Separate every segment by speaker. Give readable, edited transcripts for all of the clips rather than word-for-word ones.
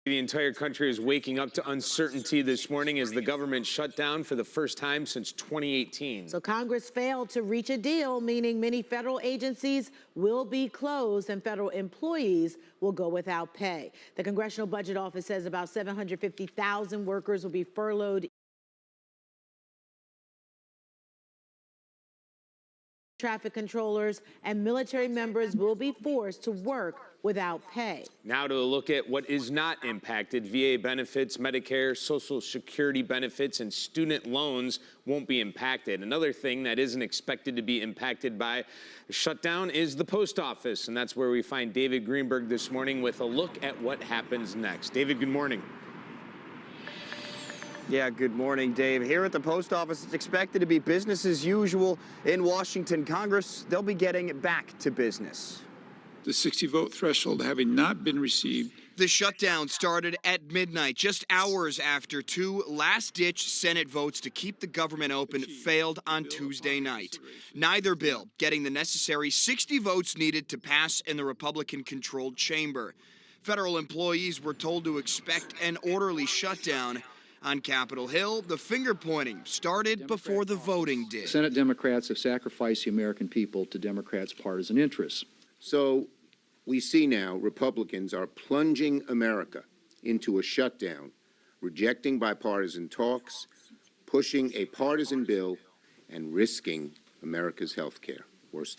Speaker 1: The entire country is waking up to uncertainty this morning as the government shut down for the first time since 2018.
Speaker 2: So Congress failed to reach a deal, meaning many federal agencies will be closed and federal employees will go without pay. The Congressional Budget Office says about 750,000 workers will be furloughed. Traffic controllers and military members will be forced to work without pay.
Speaker 1: Now to a look at what is not impacted. VA benefits, Medicare, Social Security benefits, and student loans won't be impacted. Another thing that isn't expected to be impacted by a shutdown is the post office, and that's where we find David Greenberg this morning with a look at what happens next. David, good morning.
Speaker 3: Yeah, good morning, Dave. Here at the post office, it's expected to be business as usual in Washington. Congress, they'll be getting back to business.
Speaker 4: The 60-vote threshold having not been received.
Speaker 5: The shutdown started at midnight, just hours after two last-ditch Senate votes to keep the government open failed on Tuesday night. Neither bill getting the necessary 60 votes needed to pass in the Republican-controlled chamber. Federal employees were told to expect an orderly shutdown. On Capitol Hill, the finger-pointing started before the voting did.
Speaker 6: Senate Democrats have sacrificed the American people to Democrats' partisan interests.
Speaker 7: So we see now Republicans are plunging America into a shutdown, rejecting bipartisan talks, pushing a partisan bill, and risking America's health care. Worse.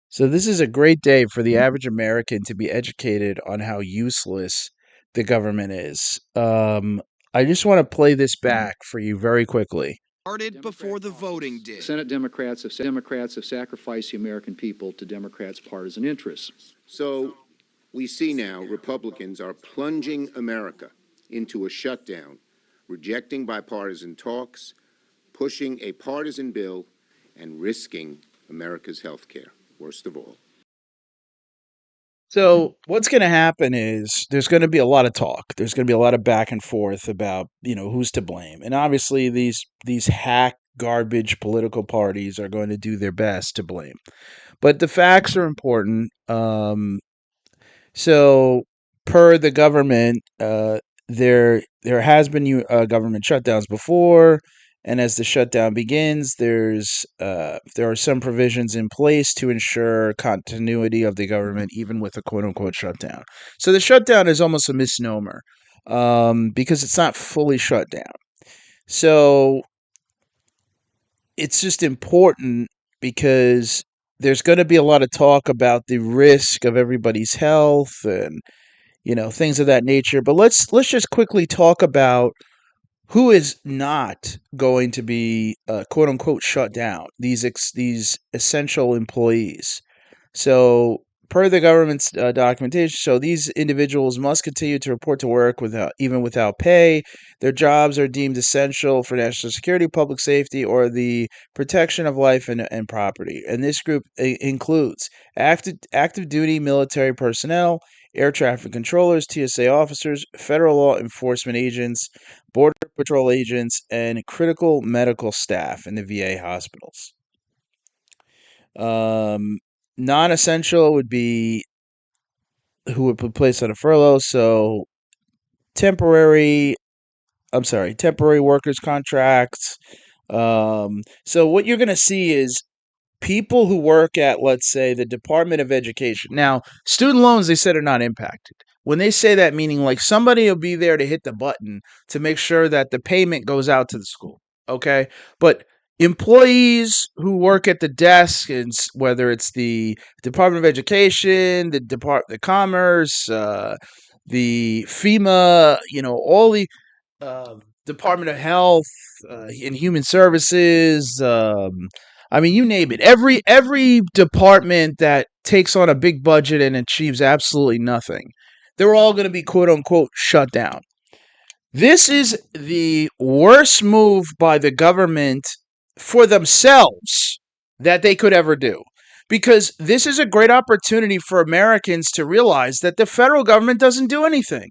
Speaker 8: So this is a great day for the average American to be educated on how useless the government is. I just want to play this back for you very quickly.
Speaker 5: Started before the voting did.
Speaker 6: Senate Democrats have sacrificed the American people to Democrats' partisan interests.
Speaker 7: So we see now Republicans are plunging America into a shutdown, rejecting bipartisan talks, pushing a partisan bill, and risking America's health care. Worst of all.
Speaker 8: So what's going to happen is there's going to be a lot of talk. There's going to be a lot of back and forth about, who's to blame. And obviously these hack garbage political parties are going to do their best to blame. But the facts are important. So per the government, there has been government shutdowns before. And as the shutdown begins, there are some provisions in place to ensure continuity of the government, even with a quote-unquote shutdown. So the shutdown is almost a misnomer because it's not fully shut down. So it's just important because there's going to be a lot of talk about the risk of everybody's health and things of that nature. But let's just quickly talk about who is not going to be quote unquote shut down? These essential employees. So per the government's documentation, so these individuals must continue to report to work even without pay. Their jobs are deemed essential for national security, public safety, or the protection of life and property. And this group includes active duty military personnel, air traffic controllers, TSA officers, federal law enforcement agents, border patrol agents, and critical medical staff in the VA hospitals. Non-essential would be who would be placed on a furlough. So temporary workers contracts. So what you're going to see is people who work at, let's say, the Department of Education. Now, student loans, they said, are not impacted. When they say that, meaning like somebody will be there to hit the button to make sure that the payment goes out to the school. Okay? But employees who work at the desk, and whether it's the Department of Education, the Department of Commerce, the FEMA, all the Department of Health and Human Services, you name it. Every department that takes on a big budget and achieves absolutely nothing, they're all going to be quote unquote shut down. This is the worst move by the government for themselves that they could ever do. Because this is a great opportunity for Americans to realize that the federal government doesn't do anything.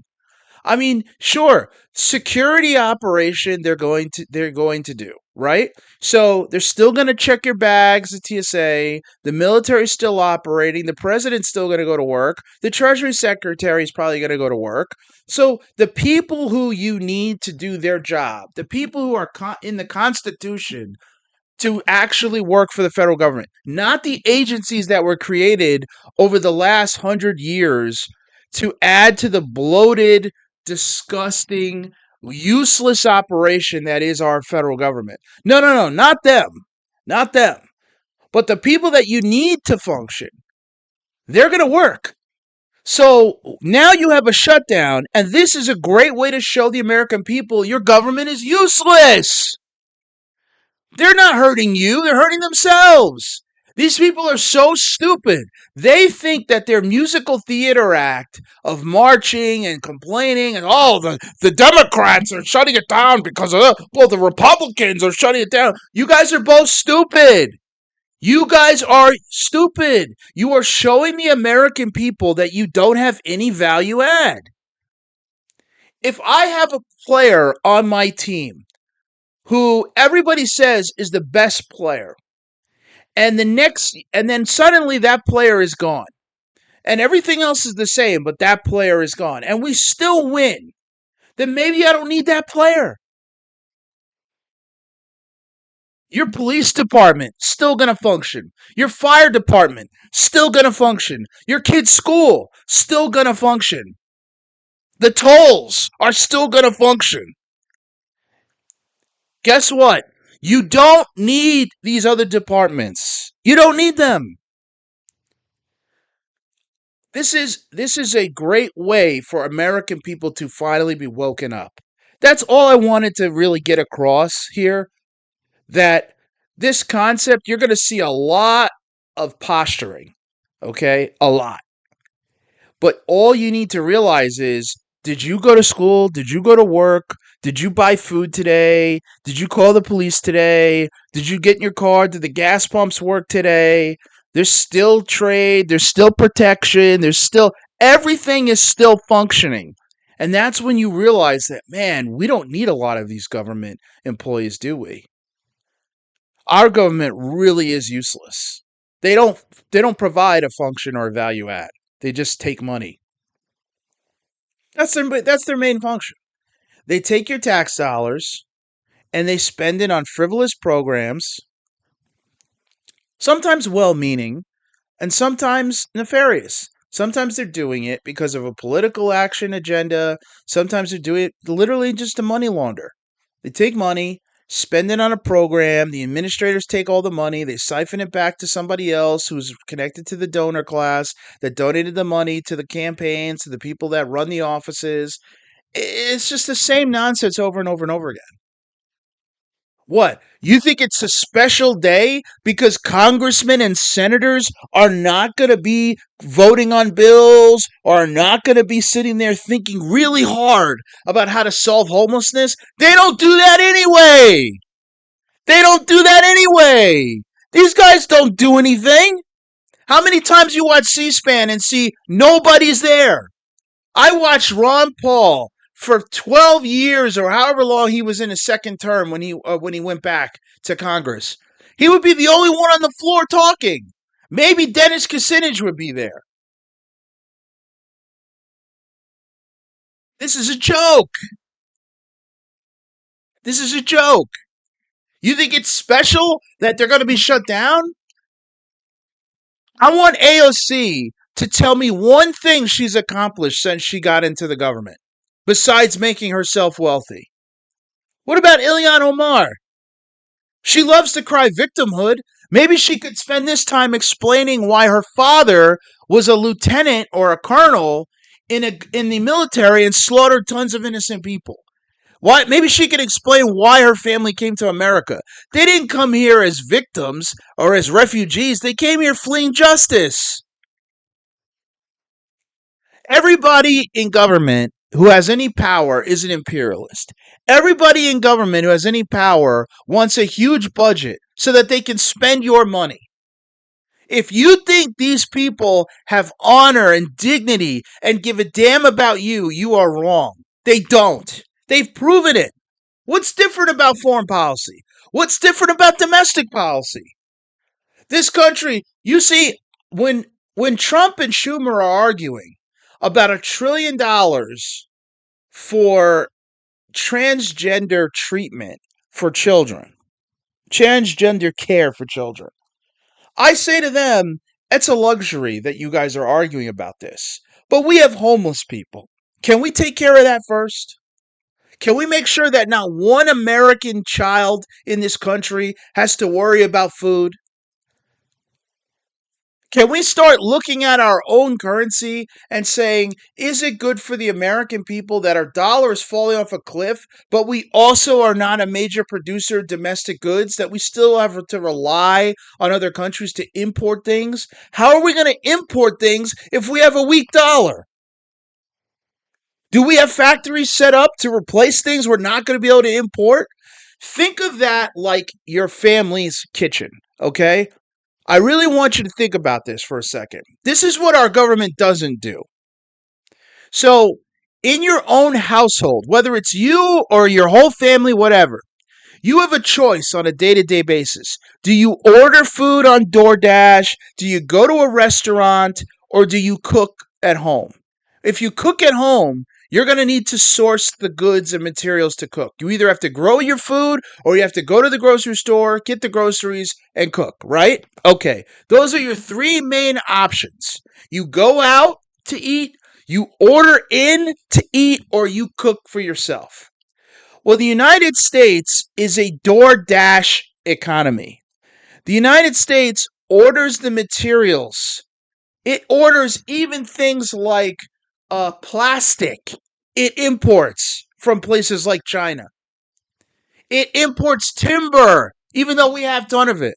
Speaker 8: I mean, sure, security operation they're going to do, right? So they're still going to check your bags at TSA. The military's still operating. The president's still going to go to work. The Treasury Secretary is probably going to go to work. So the people who you need to do their job, the people who are in the Constitution to actually work for the federal government, not the agencies that were created over the last 100 years to add to the bloated, disgusting, useless operation that is our federal government. No, not them. Not them. But the people that you need to function, they're going to work. So now you have a shutdown, and this is a great way to show the American people your government is useless. They're not hurting you, they're hurting themselves. These people are so stupid. They think that their musical theater act of marching and complaining and the Democrats are shutting it down because of the Republicans are shutting it down. You guys are both stupid. You guys are stupid. You are showing the American people that you don't have any value add. If I have a player on my team who everybody says is the best player, and then suddenly that player is gone, and everything else is the same, but that player is gone, and we still win, then maybe I don't need that player. Your police department, still going to function. Your fire department, still going to function. Your kid's school, still going to function. The tolls are still going to function. Guess what? You don't need these other departments. You don't need them. This is a great way for American people to finally be woken up. That's all I wanted to really get across here. That this concept, you're going to see a lot of posturing. Okay? A lot. But all you need to realize is, did you go to school? Did you go to work? Did you buy food today? Did you call the police today? Did you get in your car? Did the gas pumps work today? There's still trade. There's still protection. Everything is still functioning. And that's when you realize that, man, we don't need a lot of these government employees, do we? Our government really is useless. They don't provide a function or a value add. They just take money. That's their main function. They take your tax dollars and they spend it on frivolous programs, sometimes well-meaning and sometimes nefarious. Sometimes they're doing it because of a political action agenda. Sometimes they're doing it literally just to money launder. They take money, spend it on a program. The administrators take all the money. They siphon it back to somebody else who's connected to the donor class that donated the money to the campaigns, to the people that run the offices. It's just the same nonsense over and over and over again. What? You think it's a special day because congressmen and senators are not going to be voting on bills or are not going to be sitting there thinking really hard about how to solve homelessness? They don't do that anyway. These guys don't do anything. How many times you watch C-SPAN and see nobody's there? I watched Ron Paul for 12 years or however long he was in his second term when he went back to Congress. He would be the only one on the floor talking. Maybe Dennis Kucinich would be there. This is a joke. You think it's special that they're going to be shut down? I want AOC to tell me one thing she's accomplished since she got into the government, besides making herself wealthy. What about Ilhan Omar? She loves to cry victimhood. Maybe she could spend this time explaining why her father was a lieutenant or a colonel in the military and slaughtered tons of innocent people. Maybe she could explain why her family came to America. They didn't come here as victims or as refugees. They came here fleeing justice. Everybody in government who has any power is an imperialist. Everybody in government who has any power wants a huge budget so that they can spend your money. If you think these people have honor and dignity and give a damn about you, you are wrong. They don't. They've proven it. What's different about foreign policy? What's different about domestic policy? This country, you see, when Trump and Schumer are arguing about $1 trillion for transgender treatment for children, transgender care for children, I say to them, it's a luxury that you guys are arguing about this. But we have homeless people. Can we take care of that first? Can we make sure that not one American child in this country has to worry about food? Can we start looking at our own currency and saying, is it good for the American people that our dollar is falling off a cliff, but we also are not a major producer of domestic goods, that we still have to rely on other countries to import things? How are we going to import things if we have a weak dollar? Do we have factories set up to replace things we're not going to be able to import? Think of that like your family's kitchen, okay? I really want you to think about this for a second. This is what our government doesn't do. So, in your own household, whether it's you or your whole family, whatever, you have a choice on a day-to-day basis. Do you order food on DoorDash? Do you go to a restaurant? Or do you cook at home? If you cook at home, you're going to need to source the goods and materials to cook. You either have to grow your food or you have to go to the grocery store, get the groceries, and cook, right? Okay, those are your three main options. You go out to eat, you order in to eat, or you cook for yourself. Well, the United States is a DoorDash economy. The United States orders the materials. It orders even things like plastic. It imports from places like China. It imports timber, even though we have a ton of it.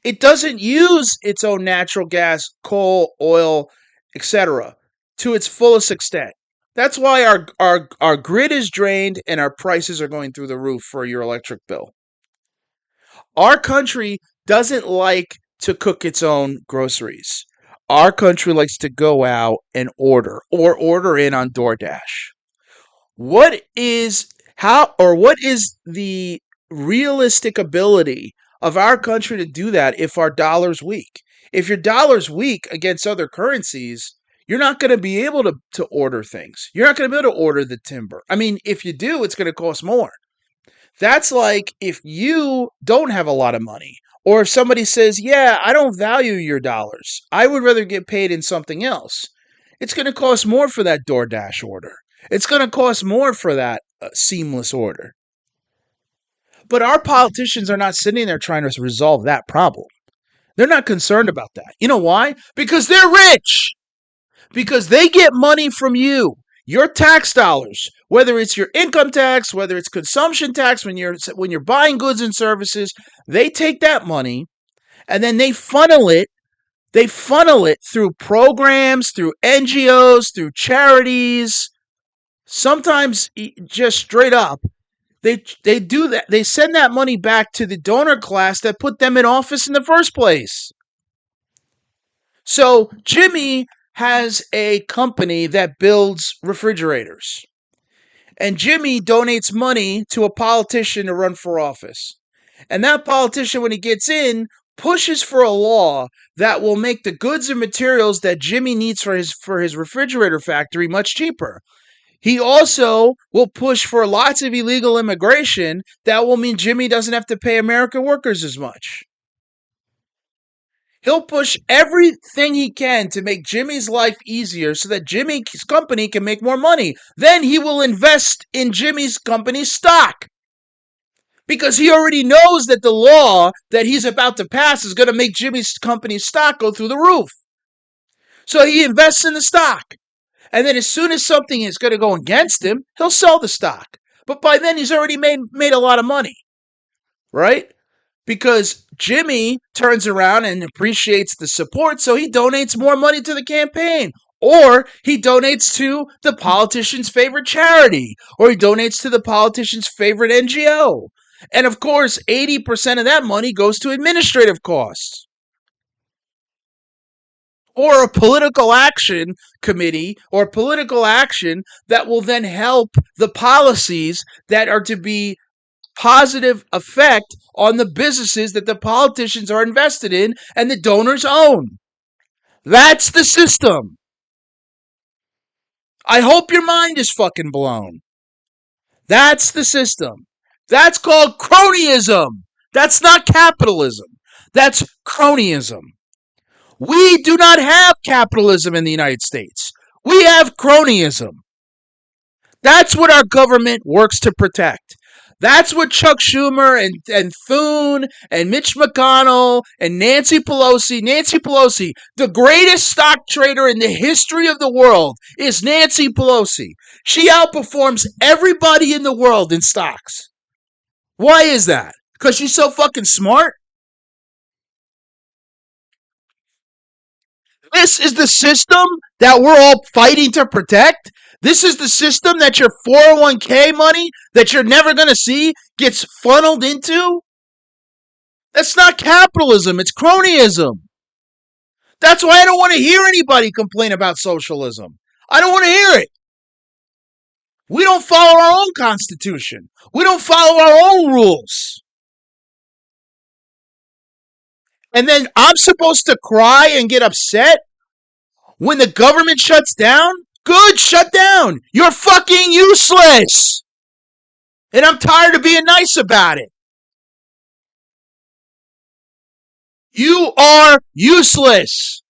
Speaker 8: It doesn't use its own natural gas, coal, oil, etc. to its fullest extent. That's why our grid is drained and our prices are going through the roof for your electric bill. Our country doesn't like to cook its own groceries. Our country likes to go out and order or order in on DoorDash. What is the realistic ability of our country to do that if our dollar's weak? If your dollar's weak against other currencies, you're not going to be able to order things. You're not going to be able to order the timber. I mean, if you do, it's going to cost more. That's like if you don't have a lot of money, or if somebody says, yeah, I don't value your dollars, I would rather get paid in something else. It's going to cost more for that DoorDash order. It's going to cost more for that seamless order. But our politicians are not sitting there trying to resolve that problem. They're not concerned about that. You know why? Because they're rich. Because they get money from you. Your tax dollars, whether it's your income tax, whether it's consumption tax, when you're buying goods and services, they take that money and then they funnel it through programs, through NGOs, through charities, sometimes just straight up. They do that. They send that money back to the donor class that put them in office in the first place. So Jimmy has a company that builds refrigerators. And Jimmy donates money to a politician to run for office. And that politician, when he gets in, pushes for a law that will make the goods and materials that Jimmy needs for his refrigerator factory much cheaper. He also will push for lots of illegal immigration that will mean Jimmy doesn't have to pay American workers as much. He'll push everything he can to make Jimmy's life easier so that Jimmy's company can make more money. Then he will invest in Jimmy's company's stock. Because he already knows that the law that he's about to pass is going to make Jimmy's company's stock go through the roof. So he invests in the stock. And then as soon as something is going to go against him, he'll sell the stock. But by then he's already made a lot of money. Right? Because Jimmy turns around and appreciates the support, so he donates more money to the campaign. Or he donates to the politician's favorite charity. Or he donates to the politician's favorite NGO. And of course, 80% of that money goes to administrative costs. or a political action committee or political action that will then help the policies that are to be positive effect on the businesses that the politicians are invested in and the donors own. That's the system. I hope your mind is fucking blown. That's the system. That's called cronyism. That's not capitalism. That's cronyism. We do not have capitalism in the United States. We have cronyism. That's what our government works to protect. That's what Chuck Schumer and Thune and Mitch McConnell and Nancy Pelosi, the greatest stock trader in the history of the world is Nancy Pelosi. She outperforms everybody in the world in stocks. Why is that? Because she's so fucking smart? This is the system that we're all fighting to protect? This is the system that your 401k money that you're never going to see gets funneled into? That's not capitalism, it's cronyism. That's why I don't want to hear anybody complain about socialism. I don't want to hear it. We don't follow our own constitution. We don't follow our own rules. And then I'm supposed to cry and get upset when the government shuts down? Good, shut down. You're fucking useless. And I'm tired of being nice about it. You are useless.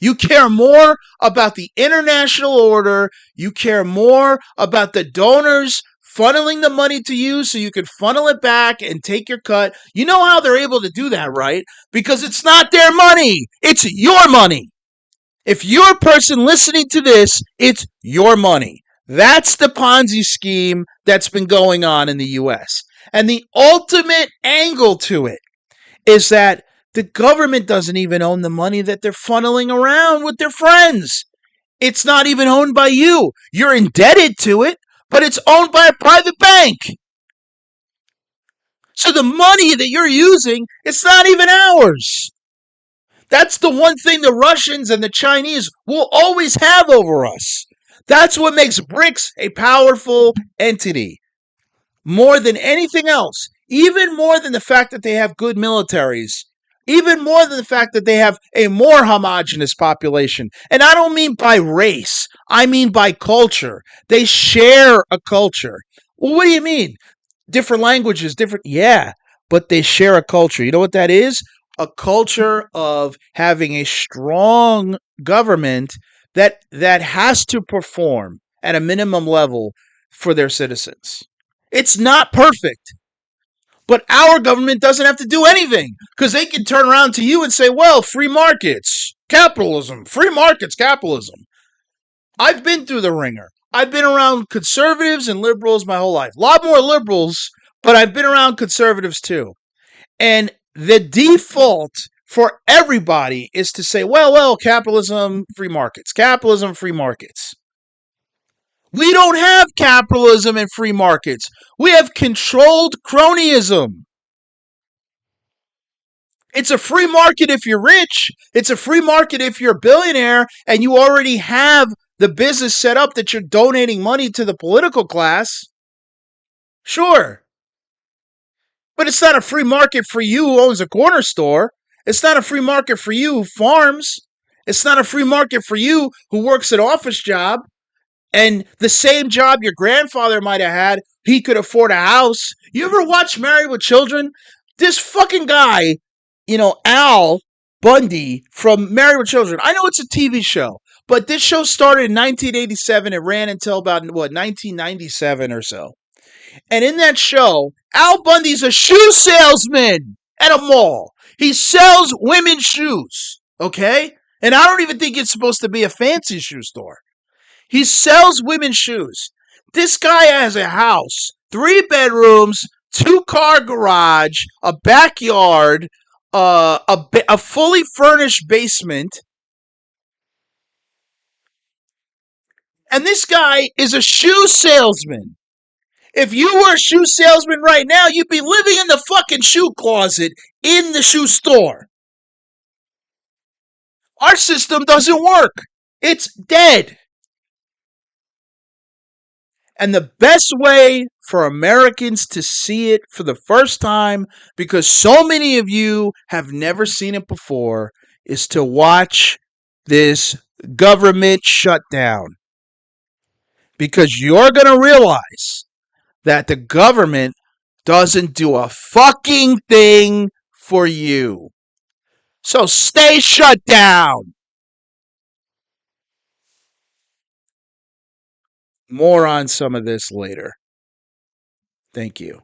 Speaker 8: You care more about the international order. You care more about the donors funneling the money to you so you can funnel it back and take your cut. You know how they're able to do that, right? Because it's not their money. It's your money. If you're a person listening to this, it's your money. That's the Ponzi scheme that's been going on in the U.S. And the ultimate angle to it is that the government doesn't even own the money that they're funneling around with their friends. It's not even owned by you. You're indebted to it, but it's owned by a private bank. So the money that you're using, it's not even ours. That's the one thing the Russians and the Chinese will always have over us. That's what makes BRICS a powerful entity. More than anything else. Even more than the fact that they have good militaries. Even more than the fact that they have a more homogenous population. And I don't mean by race. I mean by culture. They share a culture. Well, what do you mean? Different languages, different... Yeah, but they share a culture. You know what that is? A culture of having a strong government that has to perform at a minimum level for their citizens. It's not perfect. But our government doesn't have to do anything because they can turn around to you and say, well, free markets, capitalism, free markets, capitalism. I've been through the ringer. I've been around conservatives and liberals my whole life. A lot more liberals, but I've been around conservatives too. And the default for everybody is to say, well, capitalism, free markets, capitalism, free markets. We don't have capitalism and free markets. We have controlled cronyism. It's a free market if you're rich. It's a free market if you're a billionaire and you already have the business set up that you're donating money to the political class. Sure. But it's not a free market for you who owns a corner store. It's not a free market for you who farms. It's not a free market for you who works an office job. And the same job your grandfather might have had, he could afford a house. You ever watch Married with Children? This fucking guy, Al Bundy from Married with Children. I know it's a TV show, but this show started in 1987. It ran until about, 1997 or so. And in that show, Al Bundy's a shoe salesman at a mall. He sells women's shoes, okay? And I don't even think it's supposed to be a fancy shoe store. He sells women's shoes. This guy has a house, 3 bedrooms, 2-car garage, a backyard, a fully furnished basement. And this guy is a shoe salesman. If you were a shoe salesman right now, you'd be living in the fucking shoe closet in the shoe store. Our system doesn't work. It's dead. And the best way for Americans to see it for the first time, because so many of you have never seen it before, is to watch this government shutdown. Because you're going to realize that the government doesn't do a fucking thing for you. So stay shut down. More on some of this later. Thank you.